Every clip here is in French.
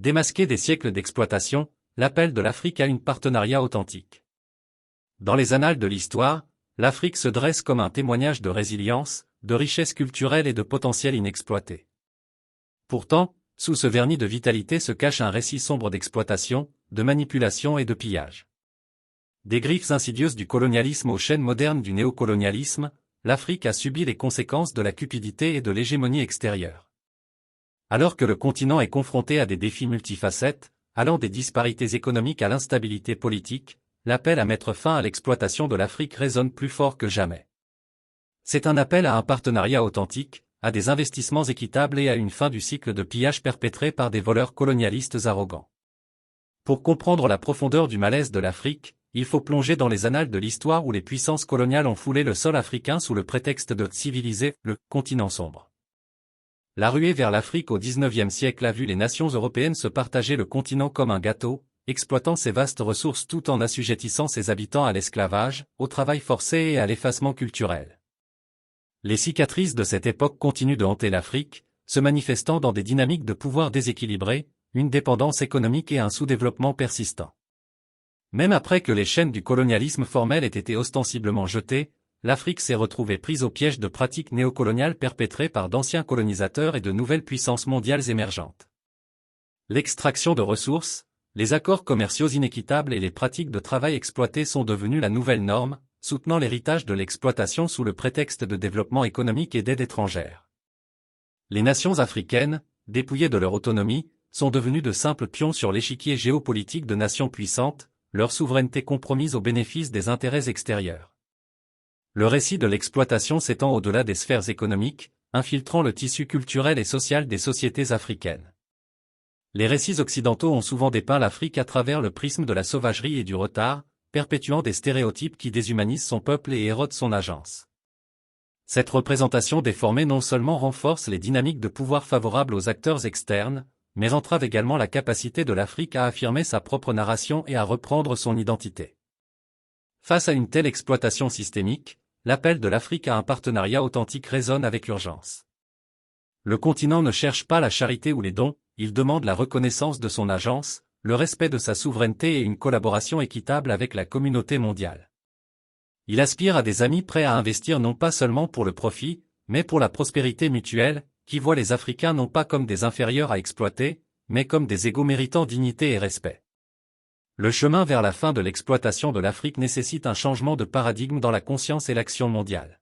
démasquer des siècles d'exploitation, l'appel de l'Afrique à un partenariat authentique. Dans les annales de l'histoire, l'Afrique se dresse comme un témoignage de résilience, de richesse culturelle et de potentiel inexploité. Pourtant, sous ce vernis de vitalité se cache un récit sombre d'exploitation, de manipulation et de pillage. Des griffes insidieuses du colonialisme aux chaînes modernes du néocolonialisme, l'Afrique a subi les conséquences de la cupidité et de l'hégémonie extérieure. Alors que le continent est confronté à des défis multifacettes, allant des disparités économiques à l'instabilité politique, l'appel à mettre fin à l'exploitation de l'Afrique résonne plus fort que jamais. C'est un appel à un partenariat authentique, à des investissements équitables et à une fin du cycle de pillage perpétré par des voleurs colonialistes arrogants. Pour comprendre la profondeur du malaise de l'Afrique, il faut plonger dans les annales de l'histoire où les puissances coloniales ont foulé le sol africain sous le prétexte de civiliser le continent sombre. La ruée vers l'Afrique au XIXe siècle a vu les nations européennes se partager le continent comme un gâteau, exploitant ses vastes ressources tout en assujettissant ses habitants à l'esclavage, au travail forcé et à l'effacement culturel. Les cicatrices de cette époque continuent de hanter l'Afrique, se manifestant dans des dynamiques de pouvoir déséquilibrées, une dépendance économique et un sous-développement persistant. Même après que les chaînes du colonialisme formel aient été ostensiblement jetées, l'Afrique s'est retrouvée prise au piège de pratiques néocoloniales perpétrées par d'anciens colonisateurs et de nouvelles puissances mondiales émergentes. L'extraction de ressources, les accords commerciaux inéquitables et les pratiques de travail exploité sont devenus la nouvelle norme, soutenant l'héritage de l'exploitation sous le prétexte de développement économique et d'aide étrangère. Les nations africaines, dépouillées de leur autonomie, sont devenues de simples pions sur l'échiquier géopolitique de nations puissantes, leur souveraineté compromise au bénéfice des intérêts extérieurs. Le récit de l'exploitation s'étend au-delà des sphères économiques, infiltrant le tissu culturel et social des sociétés africaines. Les récits occidentaux ont souvent dépeint l'Afrique à travers le prisme de la sauvagerie et du retard, perpétuant des stéréotypes qui déshumanisent son peuple et érodent son agence. Cette représentation déformée non seulement renforce les dynamiques de pouvoir favorables aux acteurs externes, mais entrave également la capacité de l'Afrique à affirmer sa propre narration et à reprendre son identité. Face à une telle exploitation systémique, l'appel de l'Afrique à un partenariat authentique résonne avec urgence. Le continent ne cherche pas la charité ou les dons, il demande la reconnaissance de son agence, le respect de sa souveraineté et une collaboration équitable avec la communauté mondiale. Il aspire à des amis prêts à investir non pas seulement pour le profit, mais pour la prospérité mutuelle, qui voit les Africains non pas comme des inférieurs à exploiter, mais comme des égaux méritant dignité et respect. Le chemin vers la fin de l'exploitation de l'Afrique nécessite un changement de paradigme dans la conscience et l'action mondiale.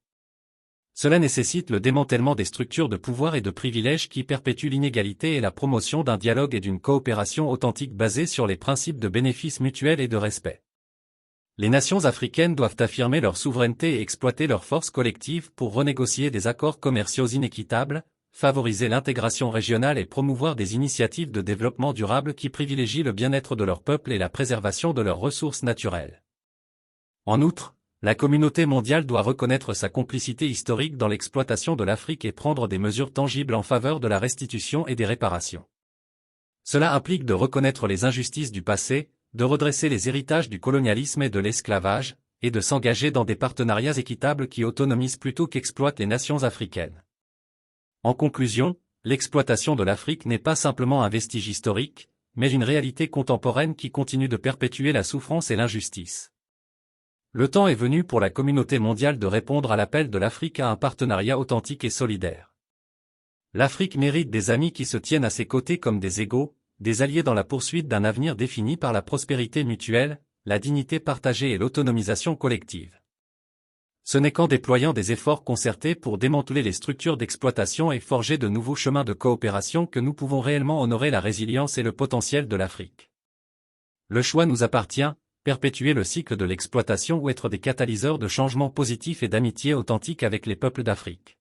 Cela nécessite le démantèlement des structures de pouvoir et de privilèges qui perpétuent l'inégalité et la promotion d'un dialogue et d'une coopération authentique basée sur les principes de bénéfice mutuel et de respect. Les nations africaines doivent affirmer leur souveraineté et exploiter leurs forces collectives pour renégocier des accords commerciaux inéquitables, favoriser l'intégration régionale et promouvoir des initiatives de développement durable qui privilégient le bien-être de leur peuple et la préservation de leurs ressources naturelles. En outre, la communauté mondiale doit reconnaître sa complicité historique dans l'exploitation de l'Afrique et prendre des mesures tangibles en faveur de la restitution et des réparations. Cela implique de reconnaître les injustices du passé, de redresser les héritages du colonialisme et de l'esclavage, et de s'engager dans des partenariats équitables qui autonomisent plutôt qu'exploitent les nations africaines. En conclusion, l'exploitation de l'Afrique n'est pas simplement un vestige historique, mais une réalité contemporaine qui continue de perpétuer la souffrance et l'injustice. Le temps est venu pour la communauté mondiale de répondre à l'appel de l'Afrique à un partenariat authentique et solidaire. L'Afrique mérite des amis qui se tiennent à ses côtés comme des égaux, des alliés dans la poursuite d'un avenir défini par la prospérité mutuelle, la dignité partagée et l'autonomisation collective. Ce n'est qu'en déployant des efforts concertés pour démanteler les structures d'exploitation et forger de nouveaux chemins de coopération que nous pouvons réellement honorer la résilience et le potentiel de l'Afrique. Le choix nous appartient, perpétuer le cycle de l'exploitation ou être des catalyseurs de changements positifs et d'amitié authentique avec les peuples d'Afrique.